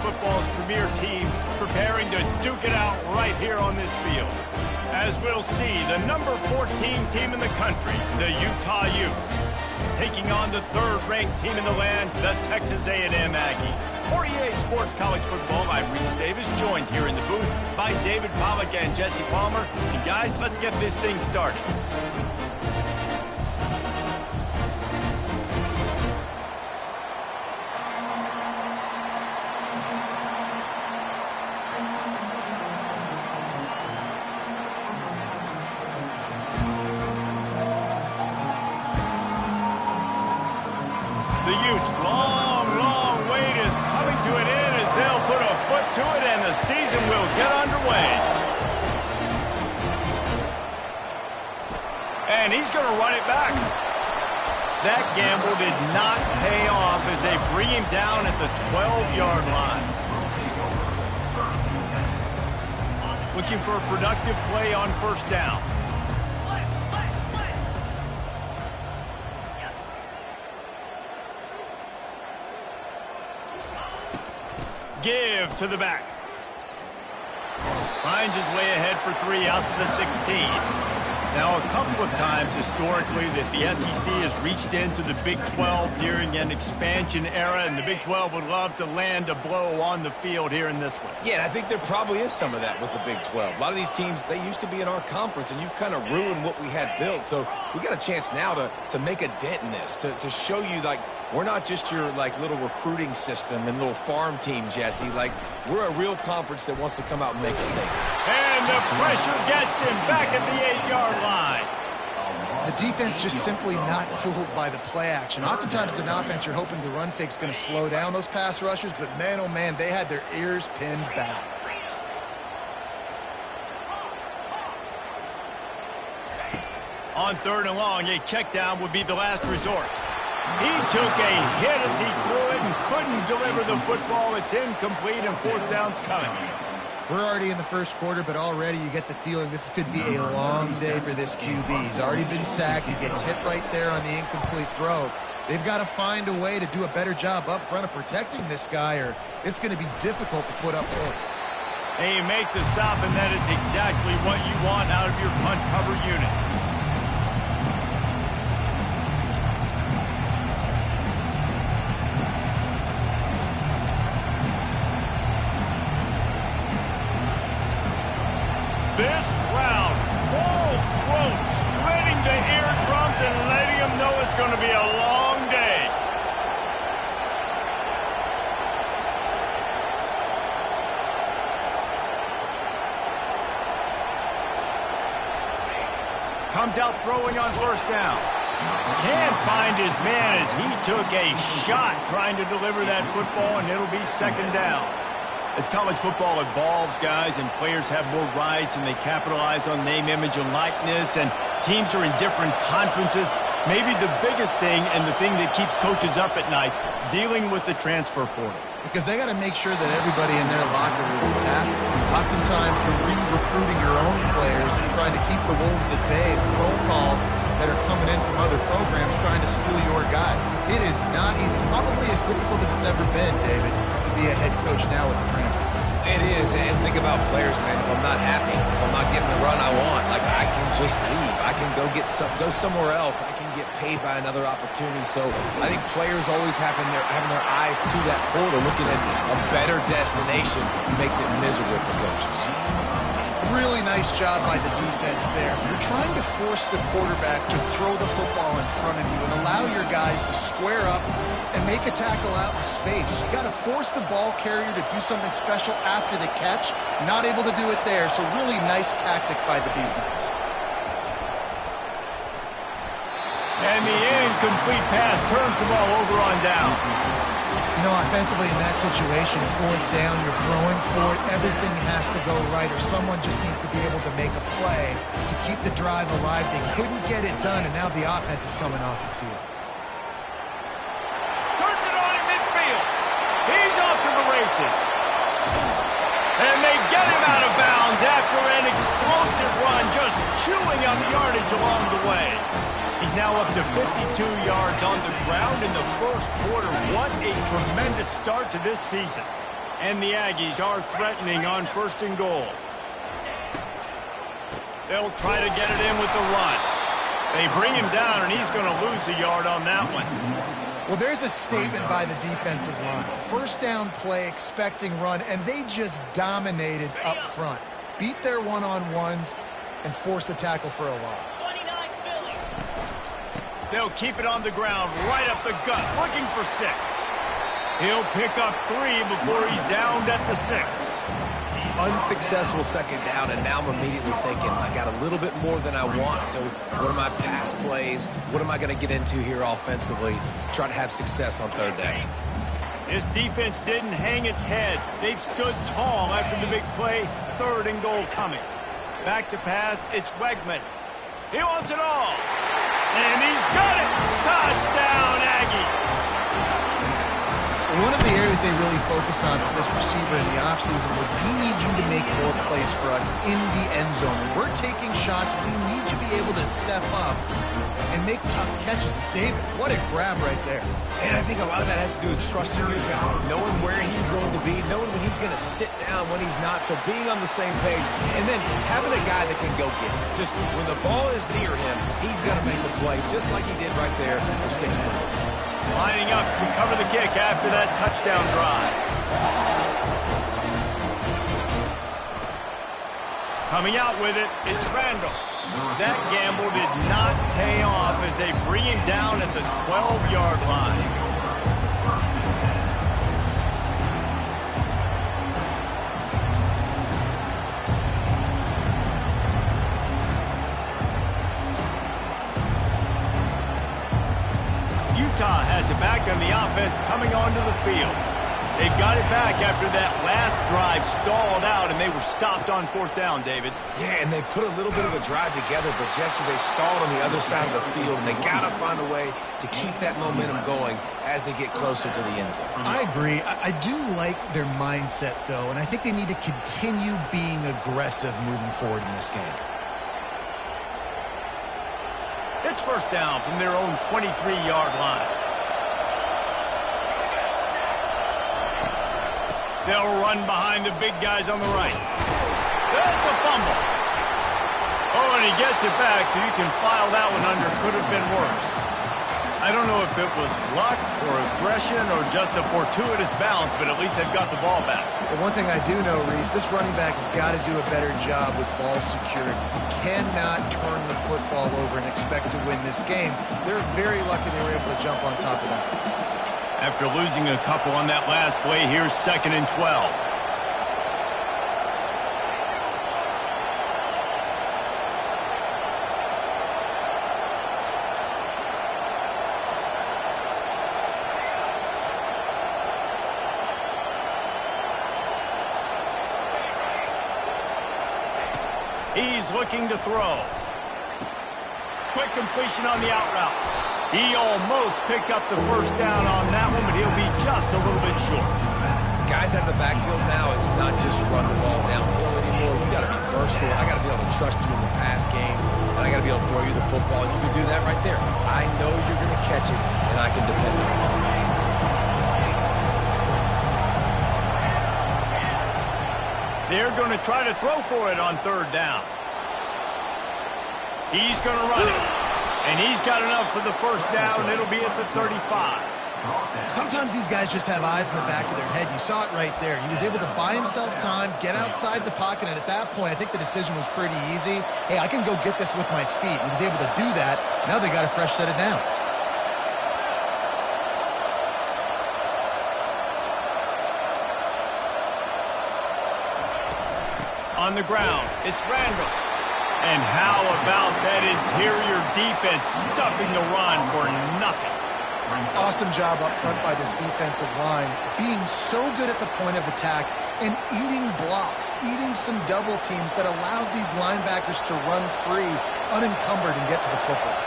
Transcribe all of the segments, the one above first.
football's premier teams preparing to duke it out right here on this field. As we'll see, the number 14 team in the country, the Utah Utes, taking on the third-ranked team in the land, the Texas A&M Aggies. For EA Sports College Football, I'm Reese Davis, joined here in the booth by David Pollack and Jesse Palmer. And guys, let's get this thing started. The Utes' long wait is coming to an end as they'll put a foot to it and the season will get underway. And he's going to run it back. That gamble did not pay off as they bring him down at the 12-yard line. Looking for a productive play on first down. Give to the back. Finds his way ahead for 3 out to the 16. Now, a couple of times historically that the SEC has reached into the Big 12 during an expansion era, and the Big 12 would love to land a blow on the field here in this one. Yeah, and I think there probably is some of that with the Big 12. A lot of these teams, they used to be in our conference, and you've kind of ruined what we had built. So we got a chance now to make a dent in this, to show you, like, we're not just your, like, little recruiting system and little farm team, Jesse. Like, we're a real conference that wants to come out and make a statement. And the pressure gets him back at the 8-yard line. The defense just simply not fooled by the play action. Oftentimes as an offense, you're hoping the run fake's going to slow down those pass rushers, but man, oh man, they had their ears pinned back. On 3rd and long, a check down would be the last resort. He took a hit as he threw it and couldn't deliver the football. It's incomplete and 4th down's coming. We're already in the first quarter, but already you get the feeling this could be a long day for this QB. He's already been sacked. He gets hit right there on the incomplete throw. They've got to find a way to do a better job up front of protecting this guy, or it's going to be difficult to put up points. They make the stop, and that is exactly what you want out of your punt cover unit. This crowd, full throat, spreading the eardrums and letting them know it's going to be a long day. Comes out throwing on first down. Can't find his man as he took a shot trying to deliver that football, and it'll be 2nd down. As college football evolves, guys, and players have more rights and they capitalize on name, image, and likeness, and teams are in different conferences, maybe the biggest thing and the thing that keeps coaches up at night, dealing with the transfer portal. Because they got to make sure that everybody in their locker room is happy. Oftentimes, you're re-recruiting your own players and trying to keep the wolves at bay. The phone calls that are coming in from other programs trying to steal your guys. It is not easy, probably as difficult as it's ever been, David, to be a head coach now with the transfer. It is, and think about players, man. If I'm not happy, if I'm not getting the run I want, like, I can just leave. I can go somewhere else. I can get paid by another opportunity. So I think players always having their eyes to that portal, looking at a better destination, makes it miserable for coaches. Really nice job by the defense there. You're trying to force the quarterback to throw the football in front of you and allow your guys to square up and make a tackle out in space. You got to force the ball carrier to do something special after the catch. Not able to do it there, so really nice tactic by the defense. And the incomplete pass turns the ball over on down. You know, offensively in that situation, 4th down, you're throwing for it. Everything has to go right, or someone just needs to be able to make a play to keep the drive alive. They couldn't get it done, and now the offense is coming off the field. Turns it on in midfield. He's off to the races. And they get him out of bounds after an explosive run, just chewing up yardage along the way. He's now up to 52 yards on the ground in the first quarter. What a tremendous start to this season. And the Aggies are threatening on 1st and goal. They'll try to get it in with the run. They bring him down, and he's going to lose a yard on that one. Well, there's a statement by the defensive line. 1st down play, expecting run, and they just dominated up front. Beat their one-on-ones and force a tackle for a loss. They'll keep it on the ground, right up the gut, looking for 6. He'll pick up 3 before he's downed at the 6. Unsuccessful 2nd down, and now I'm immediately thinking, I got a little bit more than I want, so what are my pass plays? What am I going to get into here offensively? Try to have success on 3rd down. This defense didn't hang its head. They've stood tall after the big play. 3rd and goal coming. Back to pass, it's Wegman. He wants it all. And he's got it! Touchdown, Aggie! One of the areas they really focused on for this receiver in the offseason was, we need you to make more plays for us in the end zone. When we're taking shots, we need you to be able to step up and make tough catches. David, what a grab right there. And I think a lot of that has to do with trusting your guy, knowing where he's going to be, knowing when he's going to sit down, when he's not, so being on the same page, and then having a guy that can go get it. Just when the ball is near him, he's going to make the play, just like he did right there for 6 points. Lining up to cover the kick after that touchdown drive. Coming out with it, it's Randall. That gamble did not pay off as they bring him down at the 12-yard line. Utah has it back on the offense coming onto the field. They've got it back after that last drive stalled out, and they were stopped on 4th down, David. Yeah, and they put a little bit of a drive together, but Jesse, they stalled on the other side of the field, and they got to find a way to keep that momentum going as they get closer to the end zone. I agree. I do like their mindset, though, and I think they need to continue being aggressive moving forward in this game. It's 1st down from their own 23-yard line. They'll run behind the big guys on the right. That's a fumble. Oh, and he gets it back, so you can file that one under. Could have been worse. I don't know if it was luck or aggression or just a fortuitous bounce, but at least they've got the ball back. But one thing I do know, Reese, this running back has got to do a better job with ball security. You cannot turn the football over and expect to win this game. They're very lucky they were able to jump on top of that. After losing a couple on that last play, here's 2nd and 12. He's looking to throw. Quick completion on the out route. He almost picked up the 1st down on that one, but he'll be just a little bit short. Guys out of the backfield now, it's not just run the ball downhill anymore. You got to be versatile. I got to be able to trust you in the pass game, and I got to be able to throw you the football. You can do that right there. I know you're going to catch it, and I can depend on it. They're going to try to throw for it on 3rd down. He's going to run it. And he's got enough for the 1st down. It'll be at the 35. Sometimes these guys just have eyes in the back of their head. You saw it right there. He was able to buy himself time, get outside the pocket, and at that point, I think the decision was pretty easy. Hey, I can go get this with my feet. He was able to do that. Now they got a fresh set of downs. On the ground, it's Randall. And how about that interior defense stuffing the run for nothing? Awesome job up front by this defensive line, being so good at the point of attack and eating blocks, eating some double teams that allows these linebackers to run free, unencumbered, and get to the football.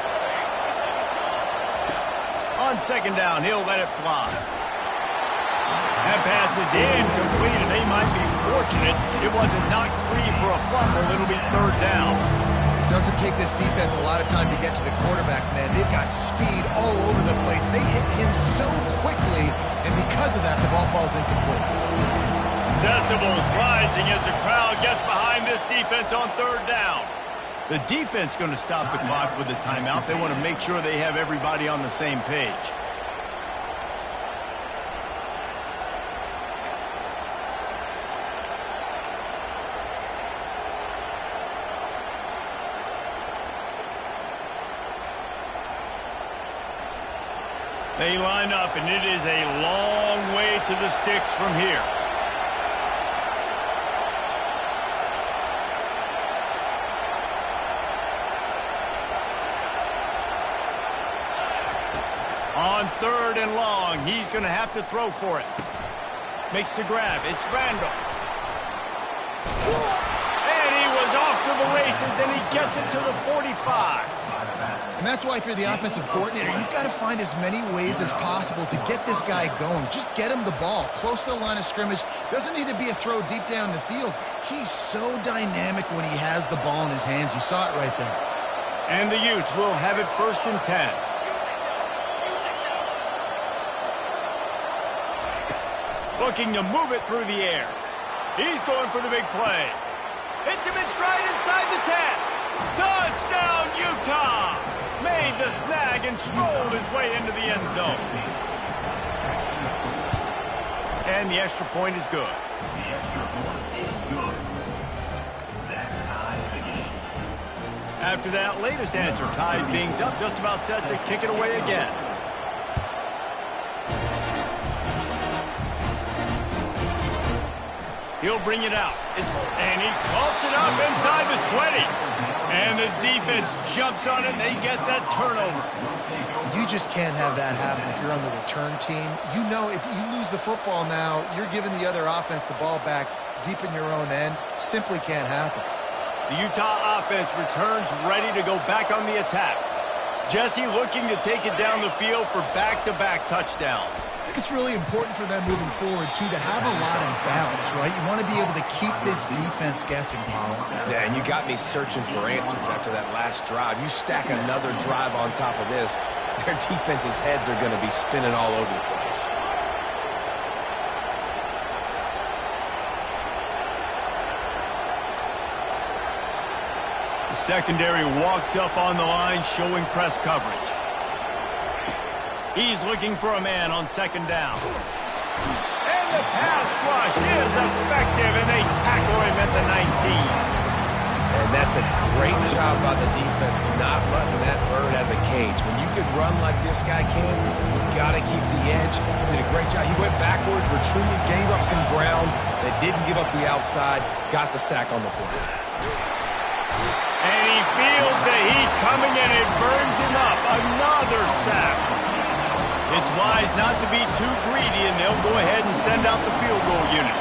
On 2nd down, he'll let it fly. That pass is incomplete, and they might be fortunate it wasn't knocked free for a fumble. It'll be 3rd down. Doesn't take this defense a lot of time to get to the quarterback, man. They've got speed all over the place. They hit him so quickly, and because of that, the ball falls incomplete. decibels rising as the crowd gets behind this defense on third down. The defense going to stop the clock with a timeout. They want to make sure they have everybody on the same page. They line up, and it is a long way to the sticks from here. On third and long, he's going to have to throw for it. Makes the grab. It's Randall. And he was off to the races, and he gets it to the 45. And that's why if you're the offensive coordinator, you've got to find as many ways as possible to get this guy going. Just get him the ball close to the line of scrimmage. Doesn't need to be a throw deep down the field. He's so dynamic when he has the ball in his hands. You saw it right there. And the Utes will have it 1st and 10. Looking to move it through the air. He's going for the big play. Hits him in stride inside the 10. Touchdown, Utah! Made the snag and strolled his way into the end zone. And the extra point is good. The extra point is good. That ties the game. After that latest answer tied things up, just about set to kick it away again. He'll bring it out. And he coughs it up inside the 20. And the defense jumps on it, and they get that turnover. You just can't have that happen if you're on the return team. You know if you lose the football now, you're giving the other offense the ball back deep in your own end. Simply can't happen. The Utah offense returns ready to go back on the attack. Jesse looking to take it down the field for back-to-back touchdowns. I think it's really important for them moving forward, too, to have a lot of balance, right? You want to be able to keep this defense guessing, Pollard. Yeah, and you got me searching for answers after that last drive. You stack another drive on top of this, their defense's heads are going to be spinning all over the place. The secondary walks up on the line, showing press coverage. He's looking for a man on 2nd down. And the pass rush is effective, and they tackle him at the 19. And that's a great job by the defense not letting that bird out of the cage. When you can run like this guy can, you got to keep the edge. Did a great job. He went backwards, retreated, gave up some ground. They didn't give up the outside, got the sack on the play. And he feels the heat coming, and it burns him up. Another sack. It's wise not to be too greedy, and they'll go ahead and send out the field goal unit.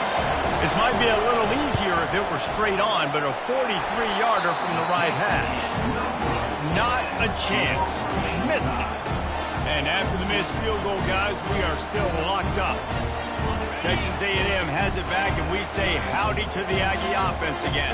This might be a little easier if it were straight on, but a 43-yarder from the right hash. Not a chance. Missed it. And after the missed field goal, guys, we are still locked up. Texas A&M has it back, and we say howdy to the Aggie offense again.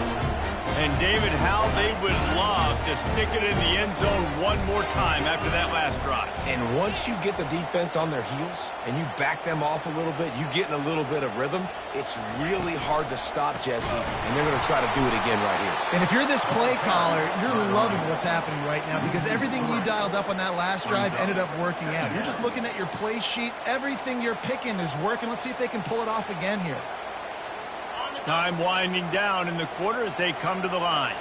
And, David, how they would love to stick it in the end zone one more time after that last drive. And once you get the defense on their heels and you back them off a little bit, you get in a little bit of rhythm, it's really hard to stop, Jesse, and they're going to try to do it again right here. And if you're this play caller, you're loving what's happening right now because everything you dialed up on that last drive ended up working out. You're just looking at your play sheet. Everything you're picking is working. Let's see if they can pull it off again here. Time winding down in the quarter as they come to the line.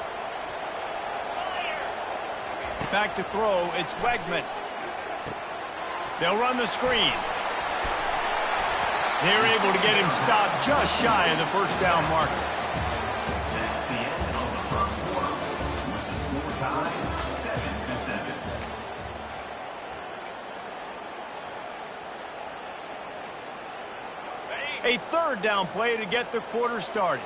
Back to throw, it's Wegman. They'll run the screen. They're able to get him stopped just shy of the 1st down marker. That's the end of the 1st quarter. Score tied 7-7. A 3rd down play to get the quarter started.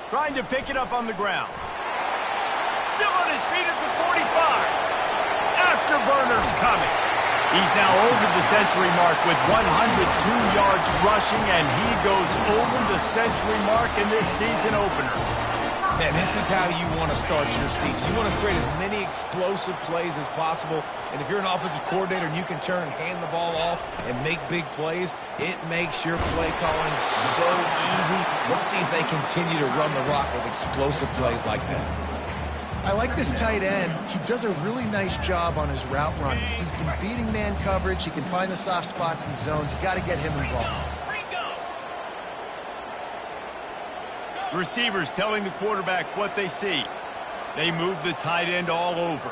Trying to pick it up on the ground. Still on his feet at the 45. Afterburners coming. He's now over the century mark with 102 yards rushing, and he goes over the century mark in this season opener. Man, this is how you want to start your season. You want to create as many explosive plays as possible. And if you're an offensive coordinator and you can turn and hand the ball off and make big plays, it makes your play calling so easy. Let's see if they continue to run the rock with explosive plays like that. I like this tight end. He does a really nice job on his route running. He's been beating man coverage. He can find the soft spots in zones. You got to get him involved. Receivers telling the quarterback what they see. They move the tight end all over.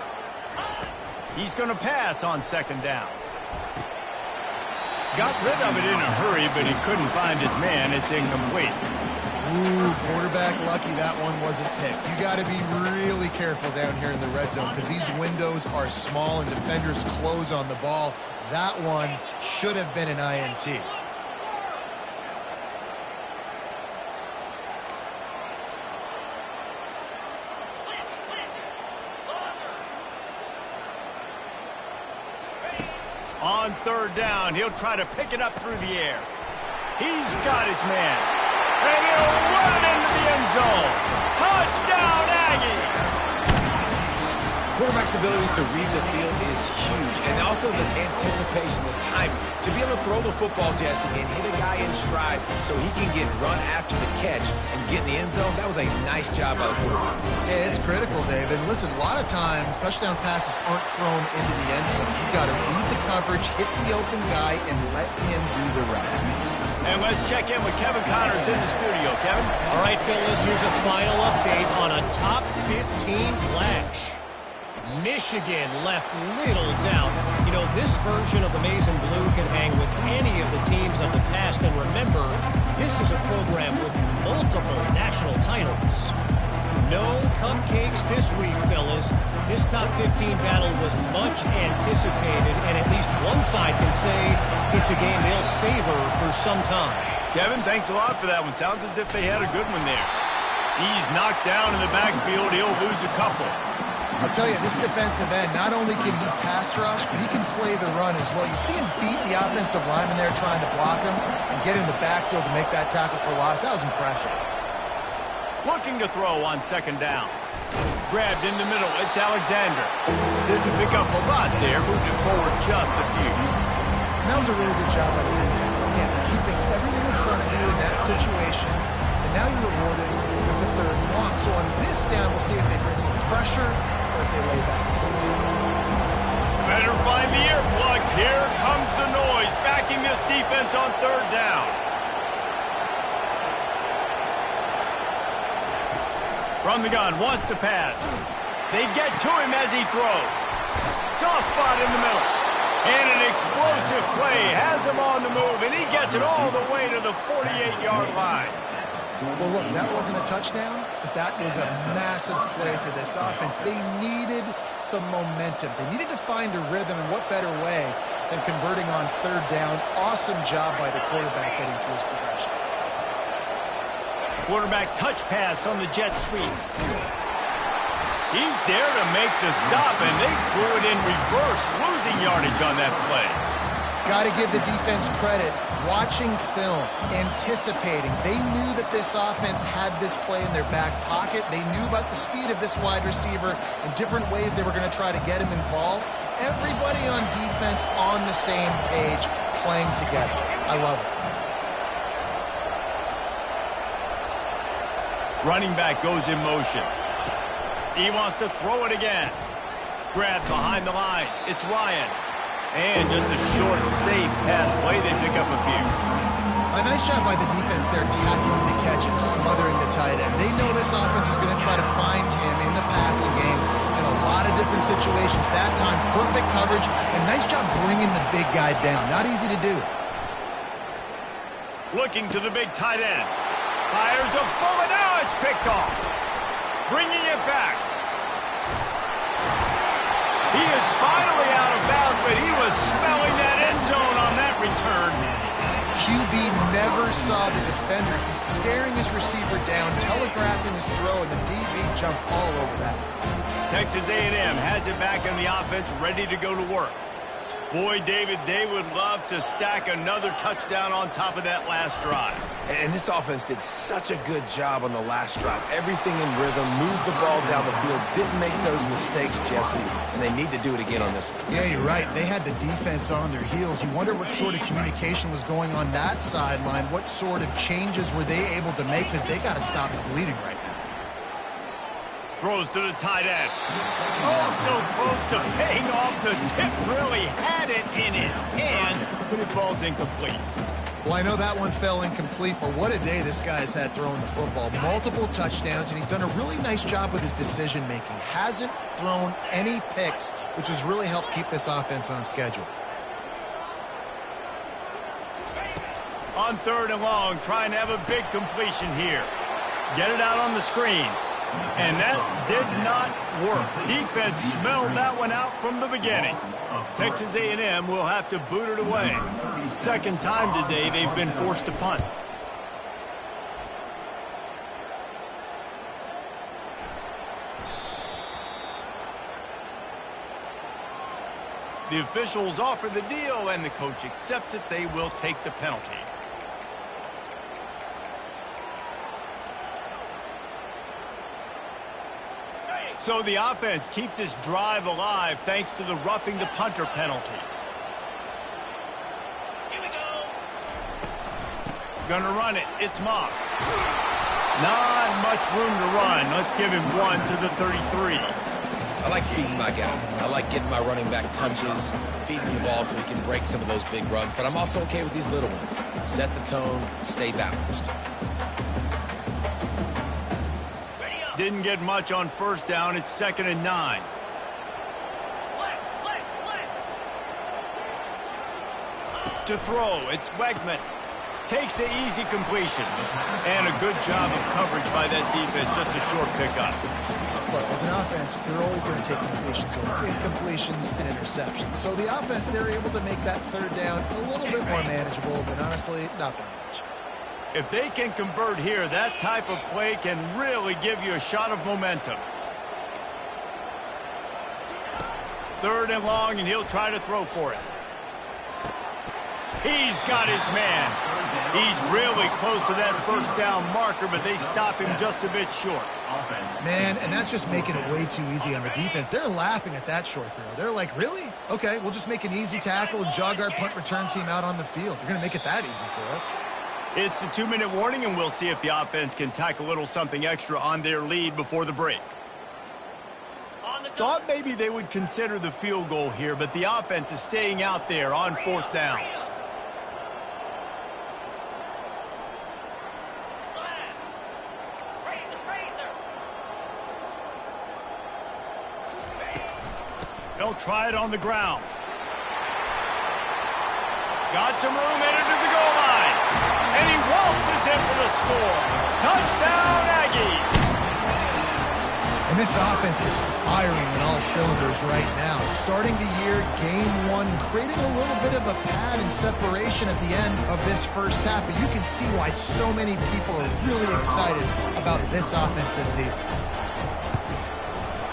He's going to pass on second down. Got rid of it in a hurry, but he couldn't find his man. It's incomplete. Ooh, quarterback lucky that one wasn't picked. You got to be really careful down here in the red zone because these windows are small and defenders close on the ball. That one should have been an INT. On third down, he'll try to pick it up through the air. He's got his man. And he'll run it into the end zone. Touchdown, Aggie! Quarterback's abilities to read the field is huge. And also the anticipation, the time. To be able to throw the football, Jesse, and hit a guy in stride so he can get run after the catch and get in the end zone, that was a nice job by the quarterback. Yeah, it's critical, David. Listen, a lot of times touchdown passes aren't thrown into the end zone. You've got to read the coverage, hit the open guy, and let him do the rest. And let's check in with Kevin Connors in the studio. Kevin? All right, fellas, here's a final update on a top 15 clash. Michigan left little doubt. You know, this version of the Maize and Blue can hang with any of the teams of the past. And remember, this is a program with multiple national titles. No cupcakes this week, fellas. This top 15 battle was much anticipated, and at least one side can say it's a game they'll savor for some time. Kevin, thanks a lot for that one. Sounds as if they had a good one there. He's knocked down in the backfield. He'll lose a couple. I'll tell you, this defensive end, not only can he pass rush, but he can play the run as well. You see him beat the offensive lineman there trying to block him and get in the backfield to make that tackle for loss. That was impressive. Looking to throw on second down. Grabbed in the middle. It's Alexander. Didn't pick up a lot there. Moved it forward just a few. And that was a really good job by the defense. Again, keeping everything in front of you in that situation. And now you're rewarded with the third and long. So on this down, we'll see if they bring some pressure or if they lay back. Better find the earplugs. Here comes the noise. Backing this defense on third down. From the gun, wants to pass. They get to him as he throws. Soft spot in the middle. And an explosive play has him on the move, and he gets it all the way to the 48-yard line. Well, look, that wasn't a touchdown, but that was a massive play for this offense. They needed some momentum. They needed to find a rhythm, and what better way than converting on third down. Awesome job by the quarterback getting through his progression. Quarterback touch pass on the jet sweep. He's there to make the stop, and they threw it in reverse, losing yardage on that play. Got to give the defense credit. Watching film, anticipating. They knew that this offense had this play in their back pocket. They knew about the speed of this wide receiver and different ways they were going to try to get him involved. Everybody on defense on the same page, playing together. I love it. Running back goes in motion. He wants to throw it again. Grabbed behind the line. It's Ryan. And just a short, safe pass play. They pick up a few. A nice job by the defense there, tackling the catch and smothering the tight end. They know this offense is going to try to find him in the passing game in a lot of different situations. That time, perfect coverage, and nice job bringing the big guy down. Not easy to do. Looking to the big tight end. Fires a bullet. Now it's picked off. Bringing it back. He is finally out of bounds, but he was smelling that end zone on that return. QB never saw the defender. He's staring his receiver down, telegraphing his throw, and the DB jumped all over that. Texas A&M has it back in the offense, ready to go to work. Boy, David, they would love to stack another touchdown on top of that last drive. And this offense did such a good job on the last drive. Everything in rhythm, moved the ball down the field, didn't make those mistakes, Jesse, and they need to do it again on this one. Yeah, you're right. They had the defense on their heels. You wonder what sort of communication was going on that sideline. What sort of changes were they able to make, because they got to stop the bleeding right now. Throws to the tight end. Oh, so close to paying off. The tip really had it in his hands, but it falls incomplete. Well, I know that one fell incomplete, but what a day this guy's had throwing the football. Multiple touchdowns, and he's done a really nice job with his decision-making. Hasn't thrown any picks, which has really helped keep this offense on schedule. On 3rd and long, trying to have a big completion here. Get it out on the screen. And that did not work. Defense smelled that one out from the beginning. Texas A&M will have to boot it away. Second time today they've been forced to punt. The officials offer the deal, and the coach accepts it. They will take the penalty. So the offense keeps this drive alive thanks to the roughing the punter penalty. Here we go. Gonna run it. It's Moss. Not much room to run. Let's give him one to the 33. I like feeding my guy. I like getting my running back touches, feeding the ball so he can break some of those big runs. But I'm also okay with these little ones. Set the tone, stay balanced. Didn't get much on 1st down. It's 2nd and 9. To throw, it's Wegman. Takes the easy completion. And a good job of coverage by that defense. Just a short pickup. Look, as an offense, you're always going to take completions over incompletions and interceptions. So the offense, they're able to make that 3rd down a little bit more manageable, but honestly, not that much. If they can convert here, that type of play can really give you a shot of momentum. 3rd and long, and he'll try to throw for it. He's got his man. He's really close to that 1st down marker, but they stop him just a bit short. Man, and that's just making it way too easy on the defense. They're laughing at that short throw. They're like, really? Okay, we'll just make an easy tackle and jog our punt return team out on the field. You're going to make it that easy for us. It's the 2-minute warning, and we'll see if the offense can tack a little something extra on their lead before the break. Thought maybe they would consider the field goal here, but the offense is staying out there on 4th down. They'll try it on the ground. Got some room, headed to the goal line. And he waltzes in for the score. Touchdown, Aggie. And this offense is firing on all cylinders right now. Starting the year, game 1, creating a little bit of a pad and separation at the end of this 1st half. But you can see why so many people are really excited about this offense this season.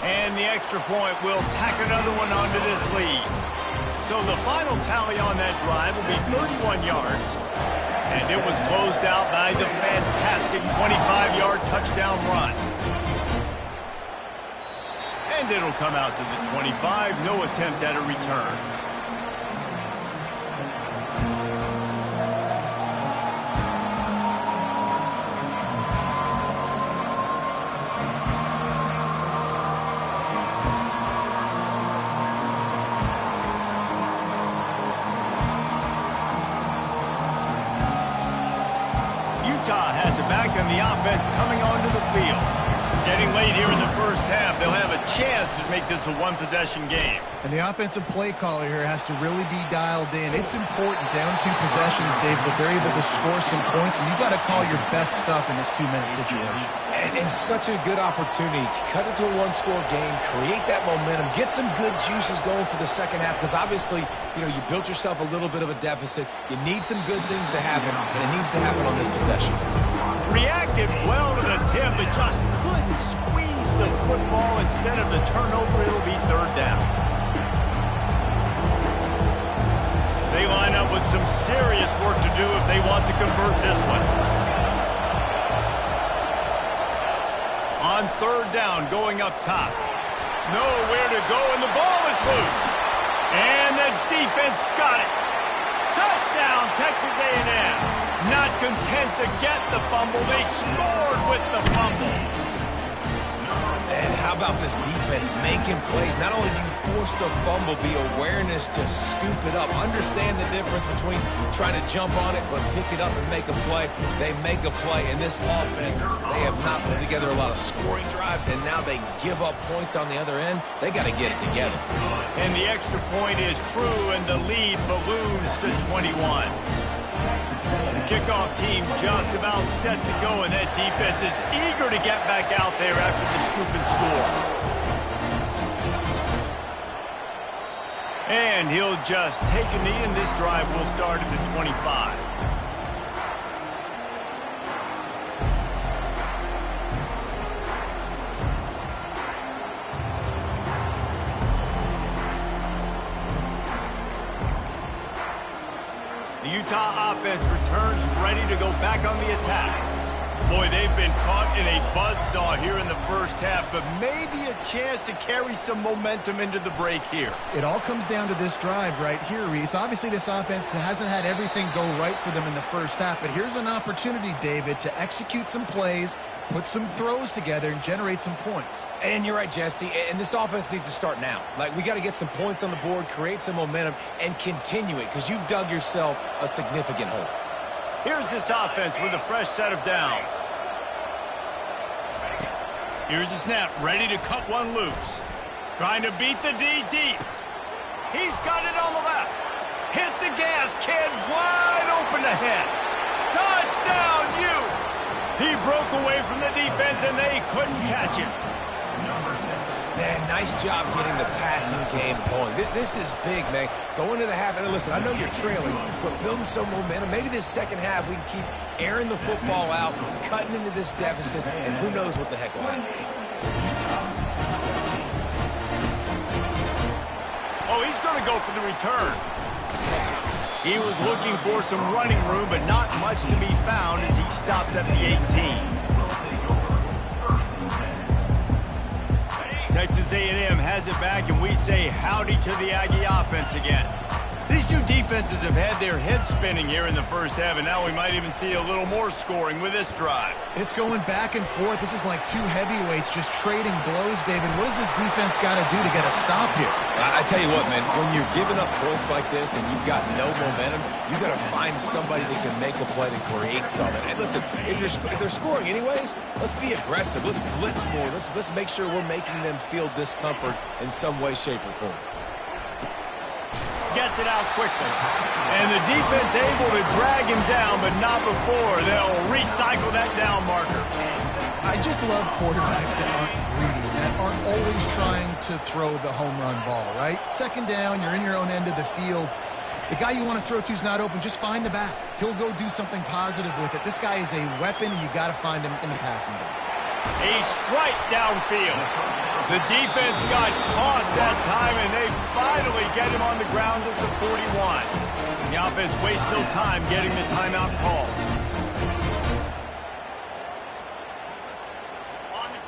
And the extra point will tack another one onto this lead. So the final tally on that drive will be 31 yards. And it was closed out by the fantastic 25-yard touchdown run. And it'll come out to the 25. No attempt at a return. And the offense coming onto the field. Getting late here in the 1st half, they'll have a chance to make this a one-possession game. And the offensive play caller here has to really be dialed in. It's important down 2 possessions, Dave, that they're able to score some points. And you got to call your best stuff in this 2-minute situation. And such a good opportunity to cut it to a 1-score game, create that momentum, get some good juices going for the 2nd half. Because obviously, you know, you built yourself a little bit of a deficit. You need some good things to happen, and it needs to happen on this possession. Reacted well to the tip, but just couldn't squeeze the football. Instead of the turnover, it'll be 3rd down. some serious work to do if they want to convert this one. On third down, going up top. Nowhere to go, and the ball is loose. And the defense got it. Touchdown, Texas A&M. Not content to get the fumble, they scored with the fumble. And how about this defense making plays? Not only do you force the fumble, the awareness to scoop it up. Understand the difference between trying to jump on it, but pick it up and make a play. They make a play. In this offense, they have not put together a lot of scoring drives, and now they give up points on the other end. They got to get it together. And the extra point is true, and the lead balloons to 21. The kickoff team just about set to go, and that defense is eager to get back out there after the scoop and score. And he'll just take a knee, and this drive will start at the 25. The Utah offense returns ready to go back on the attack. Boy, they've been caught in a buzzsaw here in the first half, but maybe a chance to carry some momentum into the break here. It all comes down to this drive right here, Reese. Obviously, this offense hasn't had everything go right for them in the first half, but here's an opportunity, David, to execute some plays, put some throws together, and generate some points. And you're right, Jesse, and this offense needs to start now. Like, we got to get some points on the board, create some momentum, and continue it, because you've dug yourself a significant hole. Here's this offense with a fresh set of downs. Here's the snap, ready to cut one loose. Trying to beat the D deep. He's got it on the left. Hit the gas, kid, wide open ahead. Touchdown, Utes! He broke away from the defense, and they couldn't catch him. Man, nice job getting the passing game going. This is big, man. Go into the half, and listen, I know you're trailing, but building some momentum. Maybe this second half we can keep airing the football out, cutting into this deficit, and who knows what the heck will happen. Oh, he's going to go for the return. He was looking for some running room, but not much to be found as he stopped at the 18. Texas A&M has it back, and we say howdy to the Aggie offense again. These two defenses have had their heads spinning here in the first half, and now we might even see a little more scoring with this drive. It's going back and forth. This is like two heavyweights just trading blows, David. What does this defense got to do to get a stop here? I tell you what, man, when you're giving up points like this and you've got no momentum, you got to find somebody that can make a play to create something. And listen, if they're scoring anyways, let's be aggressive. Let's blitz more. Let's make sure we're making them feel discomfort in some way, shape, or form. Gets it out quickly. And the defense able to drag him down, but not before they'll recycle that down marker. I just love quarterbacks that aren't greedy, that aren't always trying to throw the home run ball, right? Second down, you're in your own end of the field. The guy you want to throw to is not open. Just find the back. He'll go do something positive with it. This guy is a weapon, and you got to find him in the passing game. A strike downfield. The defense got caught that time, and they finally get him on the ground at the 41. The offense wastes no time getting the timeout call.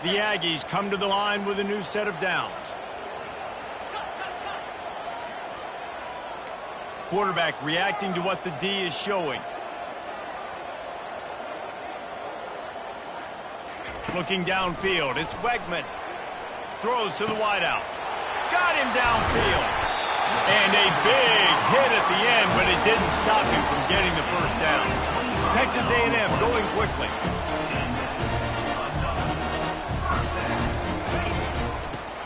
The Aggies come to the line with a new set of downs. Quarterback reacting to what the D is showing. Looking downfield, it's Wegman. Throws to the wideout. Got him downfield. And a big hit at the end, but it didn't stop him from getting the first down. Texas A&M going quickly.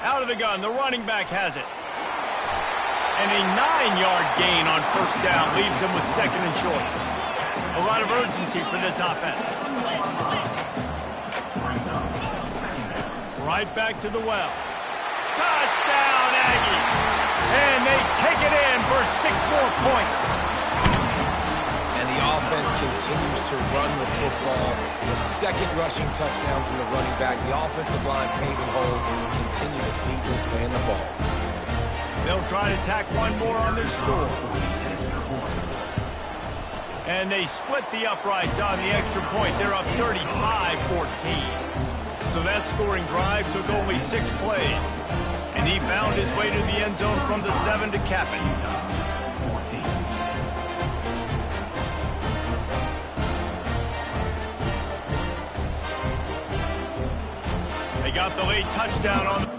Out of the gun, the running back has it. And a 9-yard gain on first down leaves them with second and short. A lot of urgency for this offense. Right back to the well. Touchdown, Aggie! And they take it in for 6 more points. And the offense continues to run the football. The second rushing touchdown from the running back. The offensive line paving holes and will continue to feed this man the ball. They'll try to tack one more on their score. And they split the uprights on the extra point. They're up 35-14. So that scoring drive took only 6 plays. And he found his way to the end zone from the 7 to cap it. They got the late touchdown on